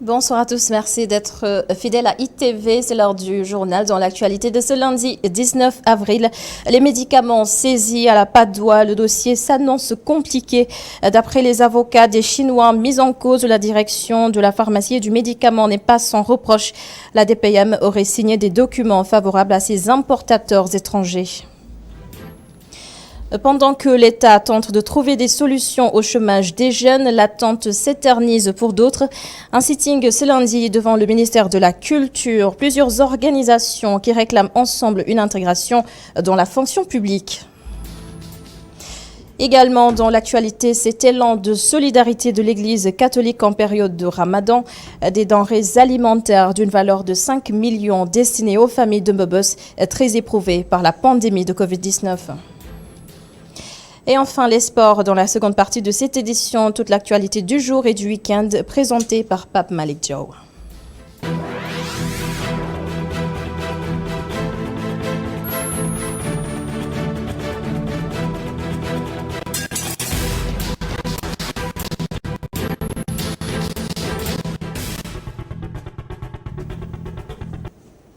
Bonsoir à tous, merci d'être fidèles à ITV. C'est l'heure du journal dans l'actualité de ce lundi 19 avril. Les médicaments saisis à la patte d'oie, le dossier s'annonce compliqué. D'après les avocats des Chinois mis en cause, la direction de la pharmacie et du médicament n'est pas sans reproche. La DPM aurait signé des documents favorables à ces importateurs étrangers. Pendant que l'État tente de trouver des solutions au chômage des jeunes, l'attente s'éternise pour d'autres. Un sitting ce lundi devant le ministère de la Culture. Plusieurs organisations qui réclament ensemble une intégration dans la fonction publique. Également dans l'actualité, cet élan de solidarité de l'Église catholique en période de Ramadan. Des denrées alimentaires d'une valeur de 5 millions destinées aux familles de Mbobos très éprouvées par la pandémie de Covid-19. Et enfin, les sports dans la seconde partie de cette édition. Toute l'actualité du jour et du week-end présentée par Pape Malik Diaw.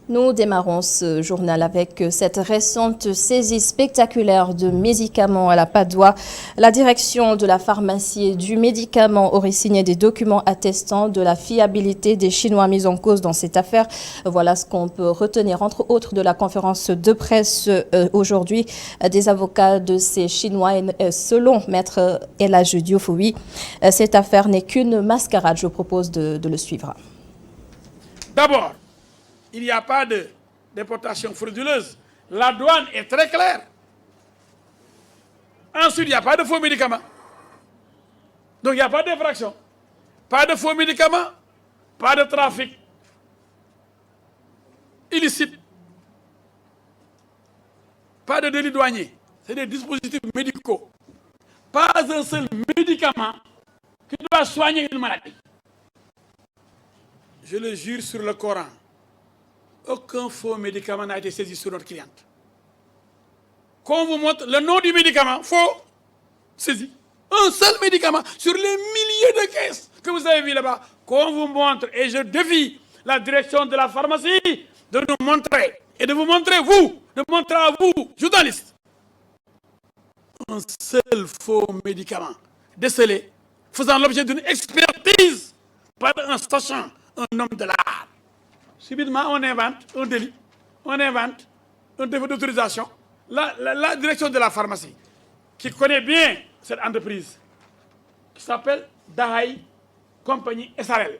Nous démarrons ce journal avec cette récente saisie spectaculaire de médicaments à la patte d'oie. La direction de la pharmacie et du médicament aurait signé des documents attestant de la fiabilité des Chinois mis en cause dans cette affaire. Voilà ce qu'on peut retenir, entre autres, de la conférence de presse aujourd'hui des avocats de ces Chinois. Selon Maître Elhadj Diouf, oui, cette affaire n'est qu'une mascarade. Je propose de le suivre. D'abord, il n'y a pas de déportation frauduleuse. La douane est très claire. Ensuite, il n'y a pas de faux médicaments. Donc, il n'y a pas d'infraction. Pas de faux médicaments, pas de trafic illicite, pas de délit douanier. C'est des dispositifs médicaux. Pas un seul médicament qui doit soigner une maladie. Je le jure sur le Coran. Aucun faux médicament n'a été saisi sur notre cliente. Qu'on vous montre le nom du médicament, faux, saisi. Un seul médicament sur les milliers de caisses que vous avez vues là-bas. Qu'on vous montre, et je défie la direction de la pharmacie de nous montrer, et de vous montrer, vous, de montrer à vous, journalistes, un seul faux médicament décelé, faisant l'objet d'une expertise par un sachant, un homme de l'art. Subitement, on invente un délit, on invente un défaut d'autorisation. La direction de la pharmacie, qui connaît bien cette entreprise, qui s'appelle Dahai Compagnie SRL,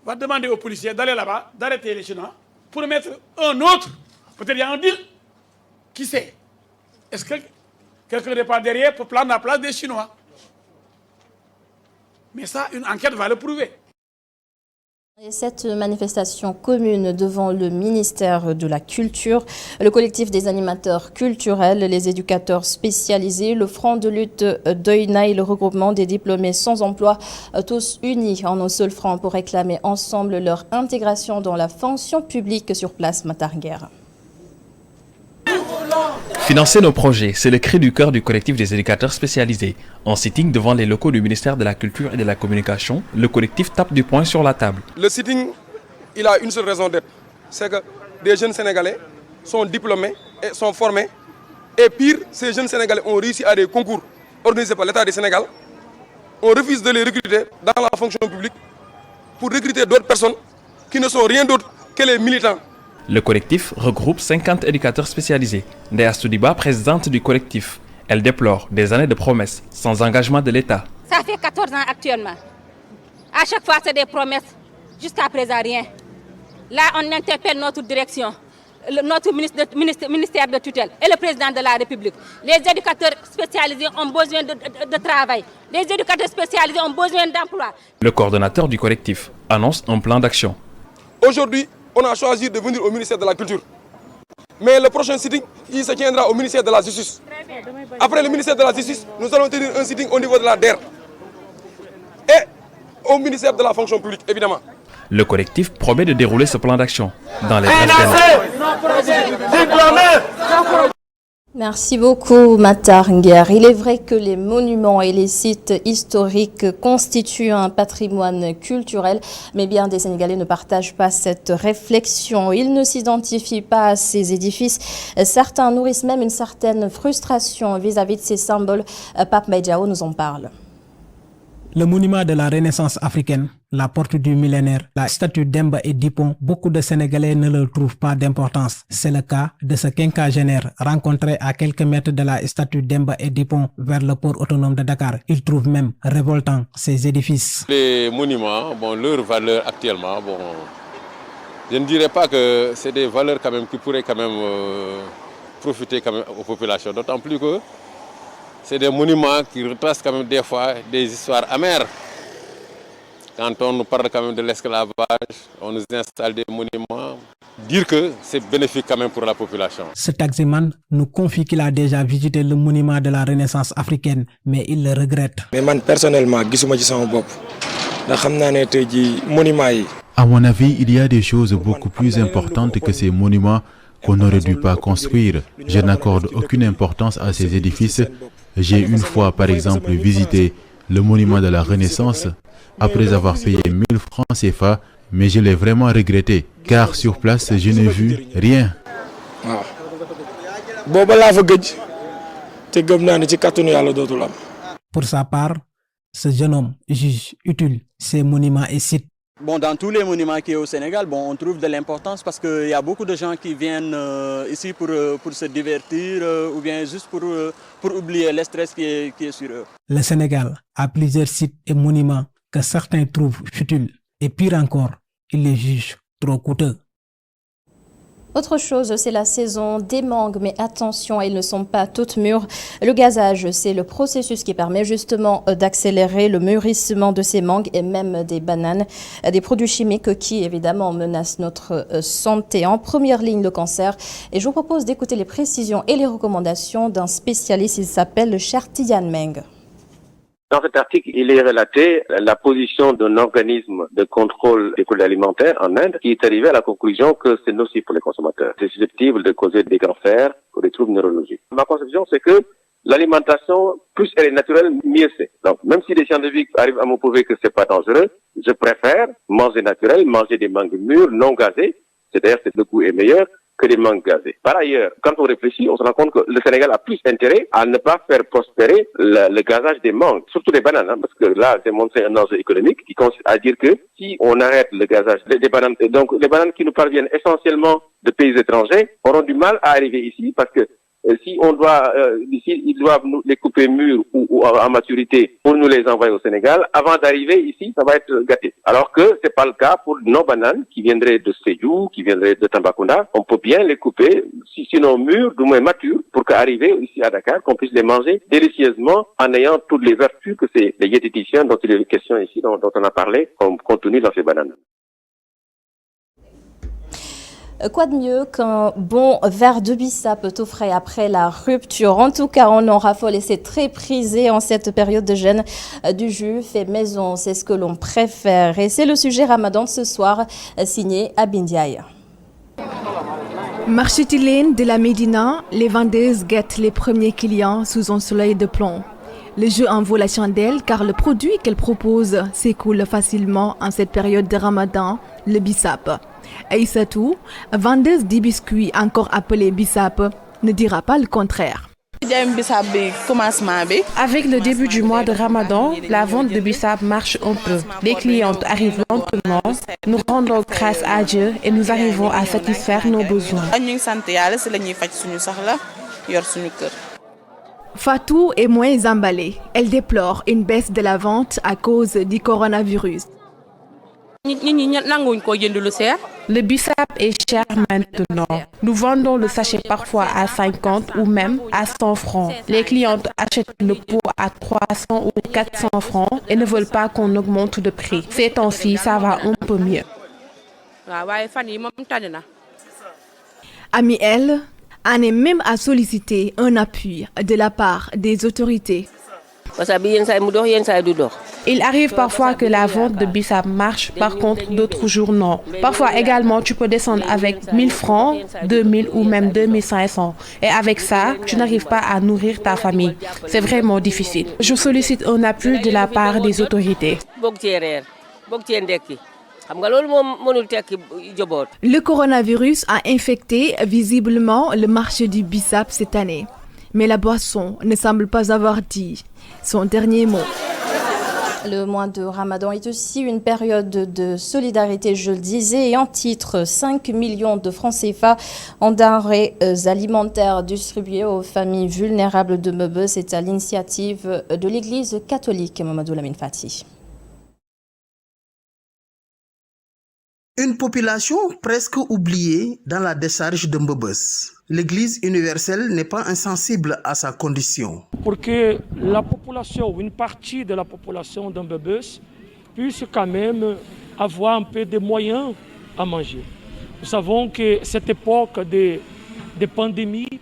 va demander aux policiers d'aller là-bas, d'arrêter les Chinois, pour mettre un autre. Peut-être il y a un deal. Qui sait? Est-ce que quelqu'un n'est pas derrière pour prendre la place des Chinois? Mais ça, une enquête va le prouver. Et cette manifestation commune devant le ministère de la Culture, le collectif des animateurs culturels, les éducateurs spécialisés, le front de lutte d'Oïna et le regroupement des diplômés sans emploi, tous unis en un seul front pour réclamer ensemble leur intégration dans la fonction publique sur place Matarguer. Financer nos projets, c'est le cri du cœur du collectif des éducateurs spécialisés. En sitting devant les locaux du ministère de la Culture et de la Communication, le collectif tape du poing sur la table. Le sitting, il a une seule raison d'être. C'est que des jeunes Sénégalais sont diplômés et sont formés. Et pire, ces jeunes Sénégalais ont réussi à des concours organisés par l'État du Sénégal. On refuse de les recruter dans la fonction publique pour recruter d'autres personnes qui ne sont rien d'autre que les militants. Le collectif regroupe 50 éducateurs spécialisés. Ndéa Soudiba, présidente du collectif. Elle déplore des années de promesses sans engagement de l'État. Ça fait 14 ans actuellement. À chaque fois, c'est des promesses. Jusqu'à présent, rien. Là, on interpelle notre direction, notre ministère de tutelle et le président de la République. Les éducateurs spécialisés ont besoin de travail. Les éducateurs spécialisés ont besoin d'emploi. Le coordonnateur du collectif annonce un plan d'action. Aujourd'hui, on a choisi de venir au ministère de la Culture. Mais le prochain sitting, il se tiendra au ministère de la Justice. Après le ministère de la Justice, nous allons tenir un sitting au niveau de la DER. Et au ministère de la Fonction publique, évidemment. Le collectif promet de dérouler ce plan d'action dans les brefs délais. Merci beaucoup, Matar Nguer. Il est vrai que les monuments et les sites historiques constituent un patrimoine culturel, mais bien des Sénégalais ne partagent pas cette réflexion. Ils ne s'identifient pas à ces édifices. Certains nourrissent même une certaine frustration vis-à-vis de ces symboles. Pape Medjao nous en parle. Le monument de la Renaissance africaine, la porte du millénaire, la statue d'Emba et Dupont, beaucoup de Sénégalais ne leur trouvent pas d'importance. C'est le cas de ce quinquagénaire rencontré à quelques mètres de la statue d'Emba et Dupont vers le port autonome de Dakar. Il trouve même révoltant ces édifices. Les monuments, leur valeur actuellement, je ne dirais pas que c'est des valeurs quand même qui pourraient quand même profiter quand même aux populations, d'autant plus que c'est des monuments qui retracent quand même des fois des histoires amères. Quand on nous parle quand même de l'esclavage, on nous installe des monuments. Dire que c'est bénéfique quand même pour la population. Ce taximan nous confie qu'il a déjà visité le monument de la Renaissance africaine, mais il le regrette. Mais moi, personnellement, à mon avis, il y a des choses beaucoup plus importantes que ces monuments qu'on n'aurait dû pas construire. Je n'accorde aucune importance à ces édifices. J'ai une fois, par exemple, visité le monument de la Renaissance après avoir payé 1000 francs CFA, mais je l'ai vraiment regretté, car sur place, je n'ai vu rien. Pour sa part, ce jeune homme juge utile ces monuments et sites. Dans tous les monuments qui sont au Sénégal, on trouve de l'importance parce qu'il y a beaucoup de gens qui viennent ici pour se divertir ou bien juste pour oublier le stress qui est sur eux. Le Sénégal a plusieurs sites et monuments que certains trouvent futiles et pire encore, ils les jugent trop coûteux. Autre chose, c'est la saison des mangues, mais attention, elles ne sont pas toutes mûres. Le gazage, c'est le processus qui permet justement d'accélérer le mûrissement de ces mangues et même des bananes. Des produits chimiques qui, évidemment, menacent notre santé. En première ligne, le cancer. Et je vous propose d'écouter les précisions et les recommandations d'un spécialiste. Il s'appelle Chertiyan Meng. Dans cet article, il est relaté la position d'un organisme de contrôle des produits alimentaires en Inde qui est arrivé à la conclusion que c'est nocif pour les consommateurs. C'est susceptible de causer des cancers ou des troubles neurologiques. Ma conception, c'est que l'alimentation, plus elle est naturelle, mieux c'est. Donc, même si les scientifiques arrivent à me prouver que c'est pas dangereux, je préfère manger naturel, manger des mangues mûres, non gazées. C'est-à-dire que le goût est meilleur que des mangues gazées. Par ailleurs, quand on réfléchit, on se rend compte que le Sénégal a plus intérêt à ne pas faire prospérer le gazage des mangues, surtout des bananes, parce que là, c'est montré un enjeu économique qui consiste à dire que si on arrête le gazage des bananes, donc les bananes qui nous parviennent essentiellement de pays étrangers auront du mal à arriver ici parce que si on doit, ici, ils doivent nous les couper mûrs ou à maturité pour nous les envoyer au Sénégal. Avant d'arriver ici, ça va être gâté. Alors que c'est pas le cas pour nos bananes qui viendraient de Sédhiou, qui viendraient de Tambacounda. On peut bien les couper, sinon mûres, du moins matures, pour qu'arriver ici à Dakar, qu'on puisse les manger délicieusement en ayant toutes les vertus que c'est les diététiciens dont il est question ici, dont on a parlé, contenues dans ces bananes. Quoi de mieux qu'un bon verre de bissap tout frais après la rupture? En tout cas, on en raffole et c'est très prisé en cette période de jeûne. Du jus fait maison, c'est ce que l'on préfère. Et c'est le sujet Ramadan ce soir, signé Abindiaï. Marché Tilène de la Médina, les vendeuses guettent les premiers clients sous un soleil de plomb. Le jeu en vaut la chandelle car le produit qu'elle propose s'écoule facilement en cette période de Ramadan, le bissap. Aïssatou, vendeuse des biscuits encore appelés bissap, ne dira pas le contraire. Avec le début du mois de Ramadan, la vente de bissap marche un peu. Les clientes arrivent lentement, nous rendons grâce à Dieu et nous arrivons à satisfaire nos besoins. Fatou est moins emballée. Elle déplore une baisse de la vente à cause du coronavirus. Le bissap est cher maintenant. Nous vendons le sachet parfois à 50 ou même à 100 francs. Les clientes achètent le pot à 300 ou 400 francs et ne veulent pas qu'on augmente de prix. Ces temps-ci, ça va un peu mieux. Amiel en est même à solliciter un appui de la part des autorités. Il arrive parfois que la vente de bissap marche, par contre d'autres jours non. Parfois également tu peux descendre avec 1000 francs, 2000 ou même 2500. Et avec ça, tu n'arrives pas à nourrir ta famille. C'est vraiment difficile. Je sollicite un appui de la part des autorités. Le coronavirus a infecté visiblement le marché du bissap cette année. Mais la boisson ne semble pas avoir dit son dernier mot. Le mois de Ramadan est aussi une période de solidarité, je le disais, et en titre, 5 millions de francs CFA en denrées alimentaires distribuées aux familles vulnérables de Mbebe. C'est à l'initiative de l'Église catholique, Mamadou Lamine Fati. Une population presque oubliée dans la décharge de Mbebes. L'Église universelle n'est pas insensible à sa condition. Pour que la population, ou une partie de la population de Mbebes puisse quand même avoir un peu de moyens à manger. Nous savons que cette époque de pandémie,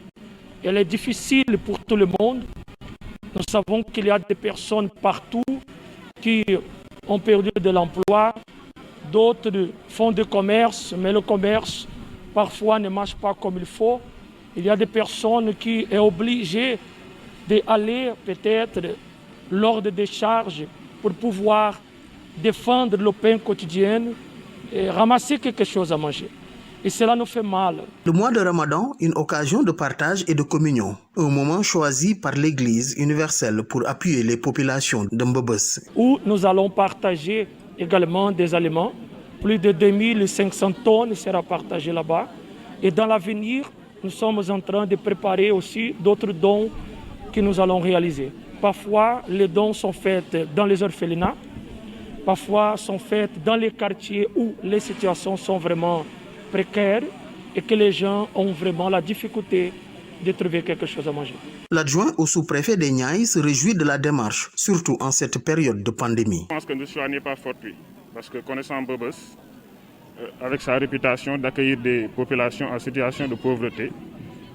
elle est difficile pour tout le monde. Nous savons qu'il y a des personnes partout qui ont perdu de l'emploi. D'autres font du commerce, mais le commerce parfois ne marche pas comme il faut. Il y a des personnes qui sont obligées d'aller peut-être lors des décharges pour pouvoir défendre le pain quotidien et ramasser quelque chose à manger. Et cela nous fait mal. Le mois de Ramadan, une occasion de partage et de communion. Un moment choisi par l'Église universelle pour appuyer les populations de Mbebes. Où nous allons partager également des aliments. Plus de 2500 tonnes sera partagées là-bas. Et dans l'avenir, nous sommes en train de préparer aussi d'autres dons que nous allons réaliser. Parfois, les dons sont faits dans les orphelinats. Parfois, sont faits dans les quartiers où les situations sont vraiment précaires et que les gens ont vraiment la difficulté de trouver quelque chose à manger. L'adjoint au sous-préfet des Niayes se réjouit de la démarche, surtout en cette période de pandémie. Je pense que le choix n'est pas fortuit, parce que connaissant Mbebes, avec sa réputation d'accueillir des populations en situation de pauvreté,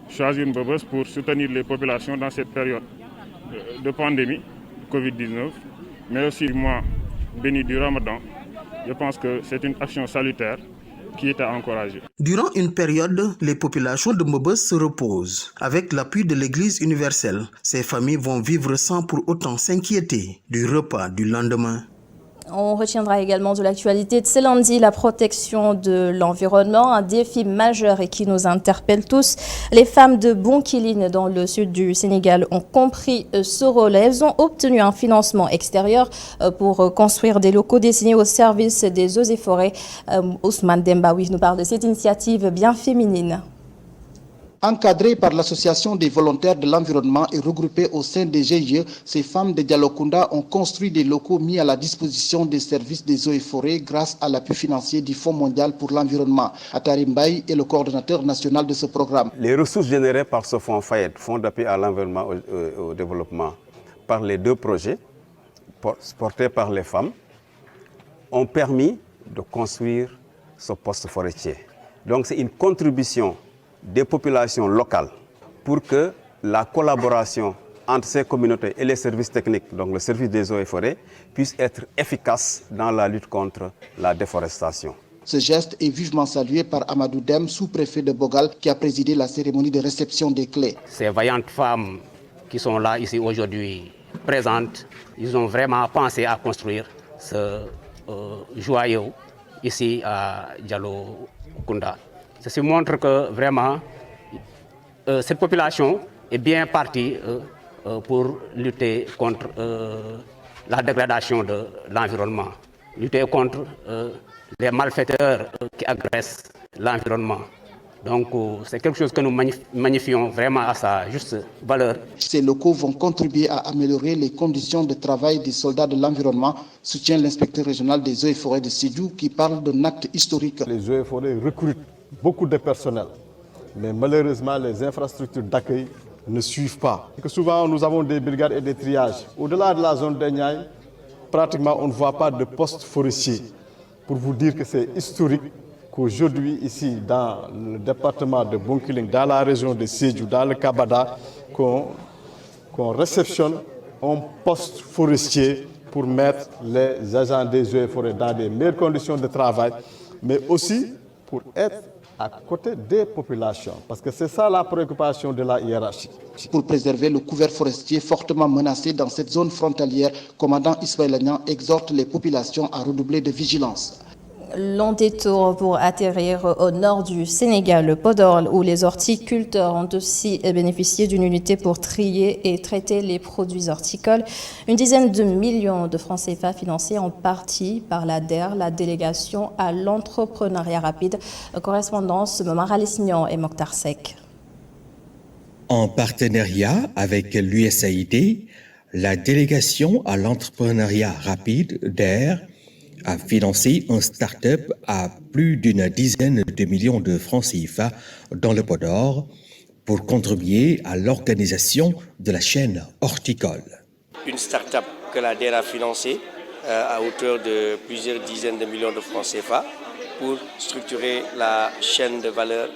choisir Mbebes pour soutenir les populations dans cette période de pandémie, Covid-19, mais aussi le mois béni du Ramadan, je pense que c'est une action salutaire qui est à encourager. Durant une période, les populations de Mbebes se reposent. Avec l'appui de l'Église universelle, ces familles vont vivre sans pour autant s'inquiéter du repas du lendemain. On retiendra également de l'actualité de ce lundi la protection de l'environnement, un défi majeur et qui nous interpelle tous. Les femmes de Bounkiling dans le sud du Sénégal ont compris ce rôle. Elles ont obtenu un financement extérieur pour construire des locaux destinés au service des eaux et forêts. Ousmane Dembaoui nous parle de cette initiative bien féminine. Encadrées par l'association des volontaires de l'environnement et regroupées au sein des GIE, ces femmes de Dialokunda ont construit des locaux mis à la disposition des services des eaux et forêts grâce à l'appui financier du Fonds mondial pour l'environnement. Atari Mbaye est le coordonnateur national de ce programme. Les ressources générées par ce fonds FAED, Fonds d'appui à l'environnement et au développement, par les deux projets portés par les femmes, ont permis de construire ce poste forestier. Donc c'est une contribution des populations locales pour que la collaboration entre ces communautés et les services techniques, donc le service des eaux et forêts, puisse être efficace dans la lutte contre la déforestation. Ce geste est vivement salué par Amadou Dem, sous-préfet de Bogal, qui a présidé la cérémonie de réception des clés. Ces vaillantes femmes qui sont là ici aujourd'hui présentes, ils ont vraiment pensé à construire ce joyau ici à Dialokunda. Ceci montre que vraiment cette population est bien partie pour lutter contre la dégradation de l'environnement, lutter contre les malfaiteurs qui agressent l'environnement. Donc c'est quelque chose que nous magnifions vraiment à sa juste valeur. Ces locaux vont contribuer à améliorer les conditions de travail des soldats de l'environnement, soutient l'inspecteur régional des eaux et forêts de Sédhiou qui parle d'un acte historique. Les eaux et forêts recrutent beaucoup de personnel, mais malheureusement les infrastructures d'accueil ne suivent pas. Et que souvent nous avons des brigades et des triages. Au-delà de la zone des Niayes, pratiquement on ne voit pas de poste forestier. Pour vous dire que c'est historique qu'aujourd'hui ici dans le département de Bounkiling, dans la région de Sédhiou, dans le Kabada, qu'on réceptionne un poste forestier pour mettre les agents des eaux et forêts dans des meilleures conditions de travail, mais aussi pour être à côté des populations, parce que c'est ça la préoccupation de la hiérarchie. Pour préserver le couvert forestier fortement menacé dans cette zone frontalière, commandant Ismaël Agnan exhorte les populations à redoubler de vigilance. Long détour pour atterrir au nord du Sénégal, le Podor, où les horticulteurs ont aussi bénéficié d'une unité pour trier et traiter les produits horticoles. Une dizaine de millions de francs CFA financés en partie par la DER, la délégation à l'entrepreneuriat rapide. Correspondance Momar Lissignan et Mokhtar Sek. En partenariat avec l'USAID, la délégation à l'entrepreneuriat rapide DER a financé un start-up à plus d'une dizaine de millions de francs CFA dans le Podor pour contribuer à l'organisation de la chaîne horticole. Une start-up que la DER a financée à hauteur de plusieurs dizaines de millions de francs CFA pour structurer la chaîne de valeur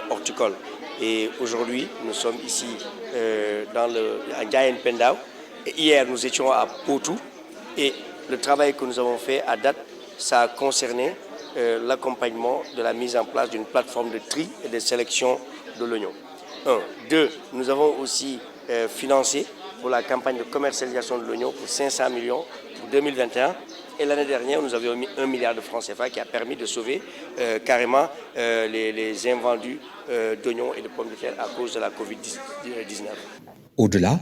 horticole. Et aujourd'hui, nous sommes ici à Gayen Pendao. Et hier, nous étions à Potou. Et le travail que nous avons fait à date, ça a concerné l'accompagnement de la mise en place d'une plateforme de tri et de sélection de l'oignon. 1. 2. Nous avons aussi financé pour la campagne de commercialisation de l'oignon pour 500 millions pour 2021. Et l'année dernière, nous avions mis 1 milliard de francs CFA qui a permis de sauver carrément les invendus d'oignons et de pommes de terre à cause de la Covid-19. Au-delà,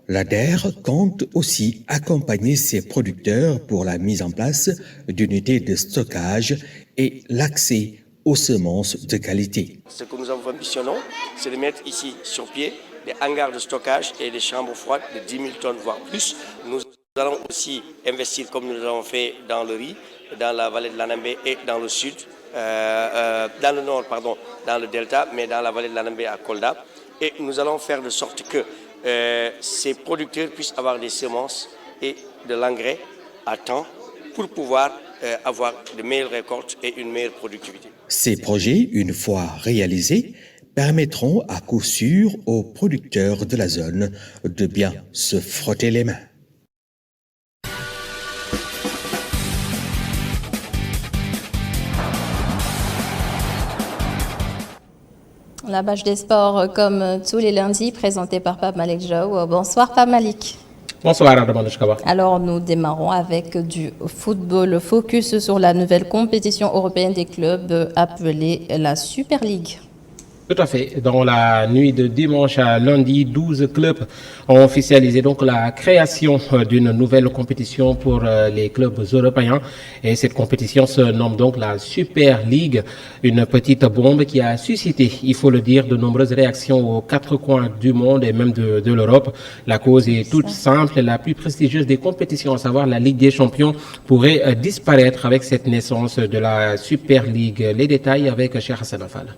la DER compte aussi accompagner ses producteurs pour la mise en place d'unités de stockage et l'accès aux semences de qualité. Ce que nous ambitionnons, c'est de mettre ici sur pied des hangars de stockage et des chambres froides de 10 000 tonnes, voire plus. Nous allons aussi investir, comme nous l'avons fait dans le riz, dans la vallée de l'Anambé et dans le sud, dans le nord, pardon, dans le delta, mais dans la vallée de l'Anambé à Kolda. Et nous allons faire de sorte que ces producteurs puissent avoir des semences et de l'engrais à temps pour pouvoir avoir de meilleures récoltes et une meilleure productivité. Ces projets, une fois réalisés, permettront à coup sûr aux producteurs de la zone de bien se frotter les mains. La page des sports, comme tous les lundis, présentée par Pape Malik Jaou. Bonsoir Pape Malik. Bonsoir Adamanouchkaba. Alors nous démarrons avec du football. Focus sur la nouvelle compétition européenne des clubs appelée la Super League. Tout à fait. Dans la nuit de dimanche à lundi, 12 clubs ont officialisé donc la création d'une nouvelle compétition pour les clubs européens. Et cette compétition se nomme donc la Super League, une petite bombe qui a suscité, il faut le dire, de nombreuses réactions aux quatre coins du monde et même de l'Europe. La cause est toute simple. La plus prestigieuse des compétitions, à savoir la Ligue des Champions, pourrait disparaître avec cette naissance de la Super League. Les détails avec Cheikh Hassan Afal.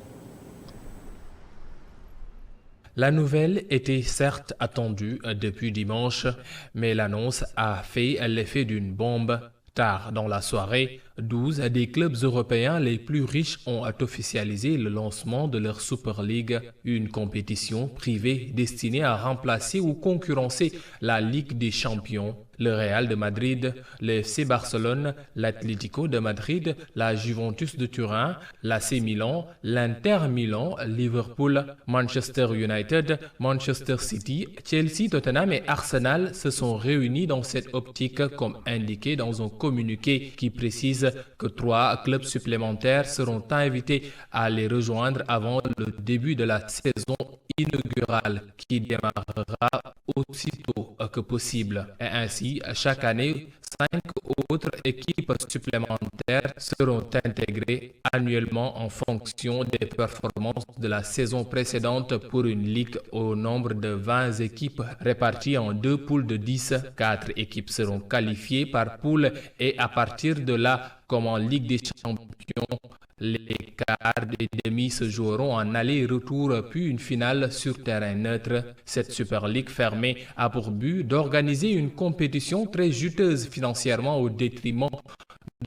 La nouvelle était certes attendue depuis dimanche, mais l'annonce a fait l'effet d'une bombe. Tard dans la soirée, 12 des clubs européens les plus riches ont officialisé le lancement de leur Super League, une compétition privée destinée à remplacer ou concurrencer la Ligue des Champions. Le Real de Madrid, le FC Barcelone, l'Atlético de Madrid, la Juventus de Turin, l'AC Milan, l'Inter Milan, Liverpool, Manchester United, Manchester City, Chelsea, Tottenham et Arsenal se sont réunis dans cette optique comme indiqué dans un communiqué qui précise que 3 clubs supplémentaires seront invités à les rejoindre avant le début de la saison inaugurale qui démarrera aussitôt que possible. Et ainsi, chaque année, 5 autres équipes supplémentaires seront intégrées annuellement en fonction des performances de la saison précédente pour une ligue au nombre de 20 équipes réparties en 2 poules de 10. 4 équipes seront qualifiées par poule et à partir de là, comme en Ligue des Champions, les quarts et demi se joueront en aller-retour puis une finale sur terrain neutre. Cette Super League fermée a pour but d'organiser une compétition très juteuse financièrement au détriment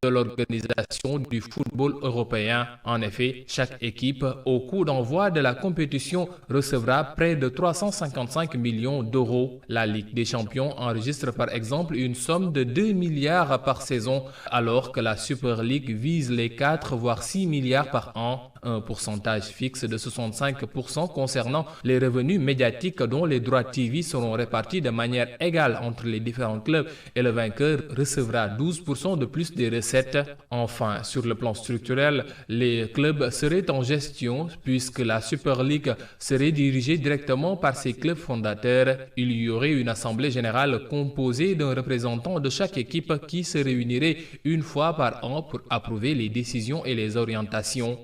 de l'organisation du football européen. En effet, chaque équipe, au coup d'envoi de la compétition, recevra près de 355 millions d'euros. La Ligue des champions enregistre par exemple une somme de 2 milliards par saison, alors que la Super League vise les 4 voire 6 milliards par an. Un pourcentage fixe de 65% concernant les revenus médiatiques dont les droits TV seront répartis de manière égale entre les différents clubs et le vainqueur recevra 12% de plus des recettes. Enfin, sur le plan structurel, les clubs seraient en gestion puisque la Super League serait dirigée directement par ses clubs fondateurs. Il y aurait une assemblée générale composée d'un représentant de chaque équipe qui se réunirait une fois par an pour approuver les décisions et les orientations.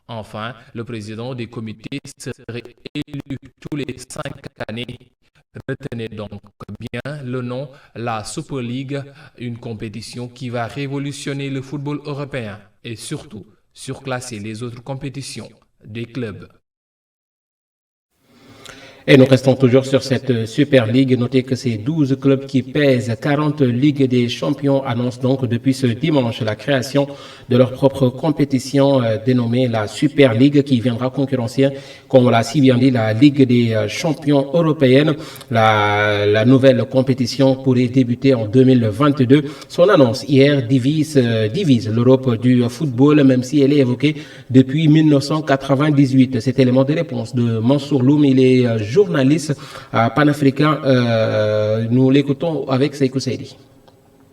Enfin, le président des comités serait élu tous les 5 années. Retenez donc bien le nom, la Super League, une compétition qui va révolutionner le football européen et surtout surclasser les autres compétitions des clubs. Et nous restons toujours sur cette Super League. Notez que ces 12 clubs qui pèsent 40 Ligues des champions annoncent donc depuis ce dimanche la création de leur propre compétition dénommée la Super League qui viendra concurrencer, comme on l'a si bien dit, la Ligue des champions européenne. La nouvelle compétition pourrait débuter en 2022. Son annonce hier divise l'Europe du football, même si elle est évoquée depuis 1998. Cet élément de réponse de Mansour Loum, il est journaliste panafricain. Nous l'écoutons avec Sekou Seydi.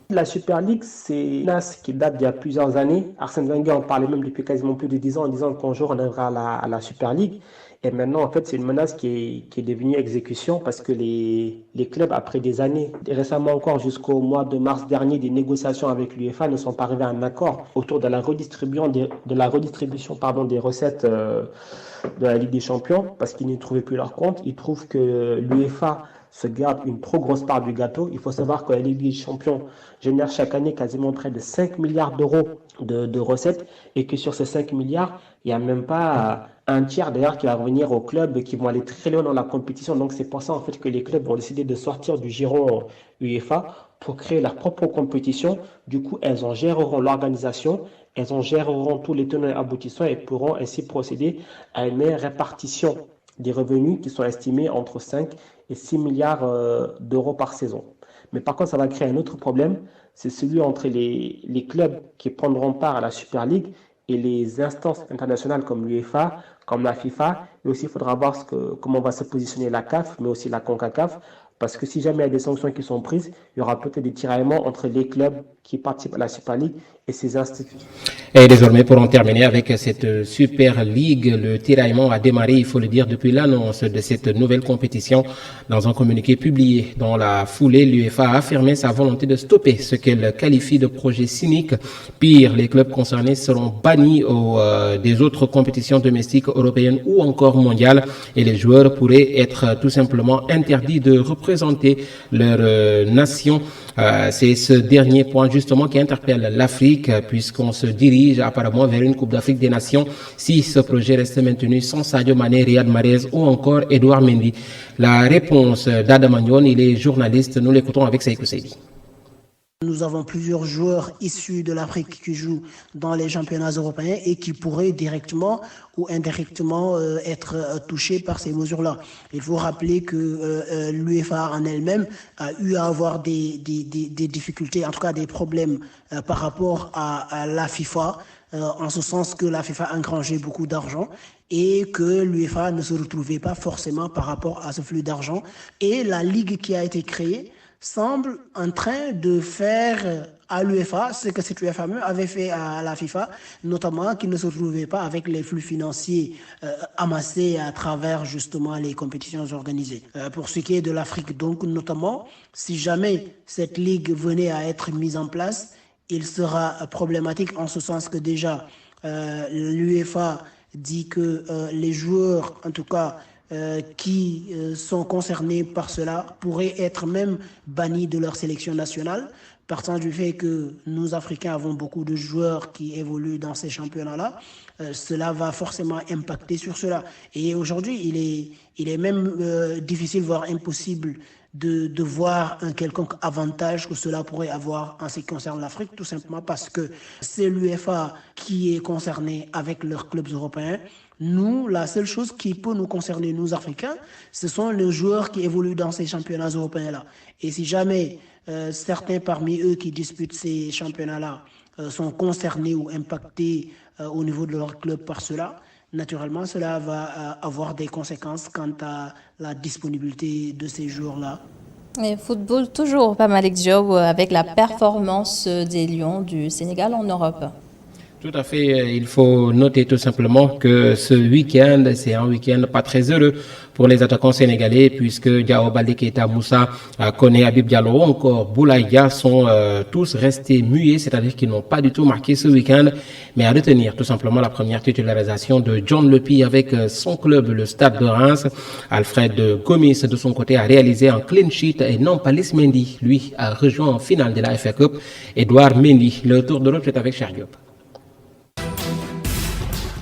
La Super League, c'est une menace qui date d'il y a plusieurs années. Arsène Wenger en parlait même depuis quasiment plus de 10 ans en disant qu'un jour on arrivera à la Super League. Et maintenant, en fait, c'est une menace qui est devenue exécution parce que les clubs, après des années, récemment encore jusqu'au mois de mars dernier, des négociations avec l'UEFA ne sont pas arrivés à un accord autour de la redistribution des recettes de la Ligue des Champions parce qu'ils n'y trouvaient plus leur compte. Ils trouvent que l'UEFA se garde une trop grosse part du gâteau. Il faut savoir que la Ligue des Champions génère chaque année quasiment près de 5 milliards d'euros de recettes et que sur ces 5 milliards, il n'y a même pas un tiers d'ailleurs qui va revenir aux clubs qui vont aller très loin dans la compétition. Donc c'est pour ça en fait que les clubs vont décider de sortir du giron UEFA pour créer leur propre compétition. Du coup, elles en géreront l'organisation, elles en géreront tous les tenants et aboutissants et pourront ainsi procéder à une meilleure répartition des revenus qui sont estimés entre 5 et 6 milliards d'euros par saison. Mais par contre, ça va créer un autre problème, c'est celui entre les clubs qui prendront part à la Super League et les instances internationales comme l'UEFA, comme la FIFA. Et aussi, il faudra voir comment va se positionner la CAF, mais aussi la CONCACAF. Parce que si jamais il y a des sanctions qui sont prises, il y aura peut-être des tiraillements entre les clubs qui participent à la Super League et ses instituts. Et désormais, pour en terminer avec cette Super League, le tiraillement a démarré, il faut le dire, depuis l'annonce de cette nouvelle compétition. Dans un communiqué publié dans la foulée, l'UEFA a affirmé sa volonté de stopper ce qu'elle qualifie de projet cynique. Pire, les clubs concernés seront bannis des autres compétitions domestiques européennes ou encore mondiales et les joueurs pourraient être tout simplement interdits de représenter leur nation. C'est ce dernier point justement qui interpelle l'Afrique puisqu'on se dirige apparemment vers une Coupe d'Afrique des Nations si ce projet reste maintenu sans Sadio Mané, Riyad Mahrez ou encore Edouard Mendy. La réponse d'Adama Ndione, il est journaliste, nous l'écoutons avec Sekou Seydi. Nous avons plusieurs joueurs issus de l'Afrique qui jouent dans les championnats européens et qui pourraient directement ou indirectement être touchés par ces mesures-là. Il faut rappeler que l'UEFA en elle-même a eu à avoir des difficultés, en tout cas des problèmes par rapport à la FIFA, en ce sens que la FIFA engrangeait beaucoup d'argent et que l'UEFA ne se retrouvait pas forcément par rapport à ce flux d'argent. Et la ligue qui a été créée semble en train de faire à l'UEFA ce que cette UEFA avait fait à la FIFA, notamment qu'il ne se retrouvait pas avec les flux financiers amassés à travers justement les compétitions organisées. Pour ce qui est de l'Afrique, donc notamment, si jamais cette ligue venait à être mise en place, il sera problématique en ce sens que déjà l'UEFA dit que les joueurs, en tout cas, qui sont concernés par cela pourraient être même bannis de leur sélection nationale partant du fait que nous, Africains, avons beaucoup de joueurs qui évoluent dans ces championnats-là, cela va forcément impacter sur cela. Et aujourd'hui, il est même difficile, voire impossible, de voir un quelconque avantage que cela pourrait avoir en ce qui concerne l'Afrique, tout simplement parce que c'est l'UEFA qui est concerné avec leurs clubs européens. Nous, la seule chose qui peut nous concerner, nous Africains, ce sont les joueurs qui évoluent dans ces championnats européens-là. Et si jamais certains parmi eux qui disputent ces championnats-là sont concernés ou impactés au niveau de leur club par cela, naturellement, cela va avoir des conséquences quant à la disponibilité de ces joueurs-là. Et football, toujours pas Malick Diop avec la performance des Lions du Sénégal en Europe. Tout à fait. Il faut noter tout simplement que ce week-end, c'est un week-end pas très heureux pour les attaquants sénégalais puisque Diao Baldé Keita, Moussa Koné, Habib Diallo, encore Boulaïa sont tous restés muets, c'est-à-dire qu'ils n'ont pas du tout marqué ce week-end. Mais à retenir tout simplement la première titularisation de John Lepi avec son club, le Stade de Reims. Alfred Gomis, de son côté, a réalisé un clean sheet et Nampalys Mendy, lui, a rejoint en finale de la FA Cup. Edouard Mendy, le tour d'Europe est avec Cheikh Diop.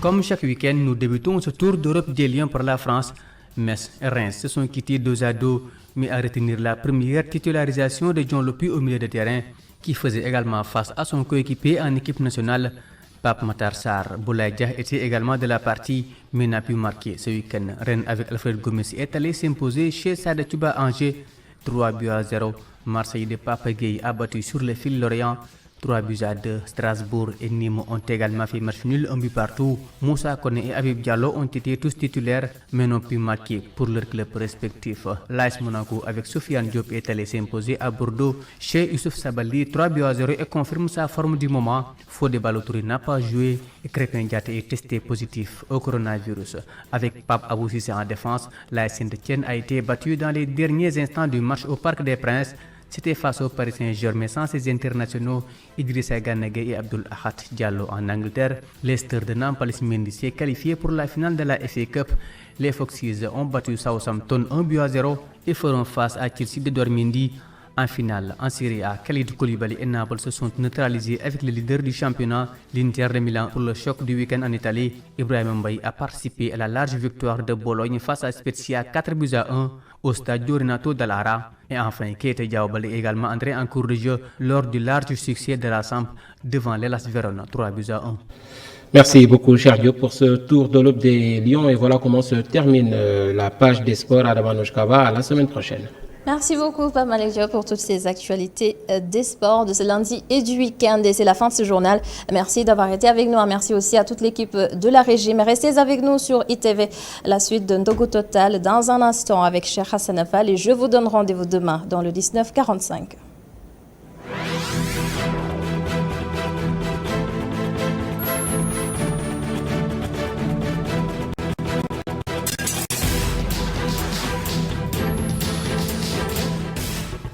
Comme chaque week-end, nous débutons ce tour d'Europe des Lions par la France. Metz et Reims se sont quittés 2-2, mais à retenir la première titularisation de John Lepi au milieu de terrain, qui faisait également face à son coéquipier en équipe nationale. Pape Matar Sarr Boulaïdia était également de la partie, mais n'a pu marquer ce week-end. Rennes avec Alfred Gomis est allé s'imposer chez Stade Touba Angers, 3-0. Marseille de Pape Gueye a battu sur le fil Lorient, 3-2. Strasbourg et Nîmes ont également fait match nul, un but partout. Moussa Koné et Habib Diallo ont été tous titulaires, mais n'ont pu marquer pour leurs clubs respectifs. L'AS Monaco avec Sofiane Diop est allé s'imposer à Bordeaux chez Youssouf Sabaly, 3-0 et confirme sa forme du moment. Fodé Ballo-Touré n'a pas joué et Crépin Diatta est testé positif au coronavirus. Avec Pape Abou Cissé en défense, l'AS Saint-Étienne a été battu dans les derniers instants du match au Parc des Princes. C'était face au Paris Saint-Germain sans ses internationaux Idrissa Gana Gueye et Abdoul Ahad Diallo en Angleterre. Leicester de Nampalys Mendy s'est qualifié pour la finale de la FA Cup. Les Foxes ont battu Southampton 1-0 et feront face à Chelsea d'Edouard Mendy. En finale, en Serie A, Khalidou Koulibaly et Naples se sont neutralisés avec le leader du championnat, l'Inter de Milan, pour le choc du week-end en Italie. Ibrahima Mbaye a participé à la large victoire de Bologne face à Spezia 4-1 au stade Renato Dallara. Et enfin, Keita Diao Baldé est également entré en cours de jeu lors du large succès de la Samp devant l'Hellas Verona 3-1. Merci beaucoup, Cheikh Diop, pour ce tour de l'Europe des Lions. Et voilà comment se termine la page des sports à Damanouchkava. À la semaine prochaine. Merci beaucoup, Pape Malick Diop, pour toutes ces actualités des sports de ce lundi et du week-end. Et c'est la fin de ce journal. Merci d'avoir été avec nous. Merci aussi à toute l'équipe de la régie. Mais restez avec nous sur ITV. La suite de Ndogo Total dans un instant avec Cheikh Hassan Afal. Et je vous donne rendez-vous demain dans le 19:45.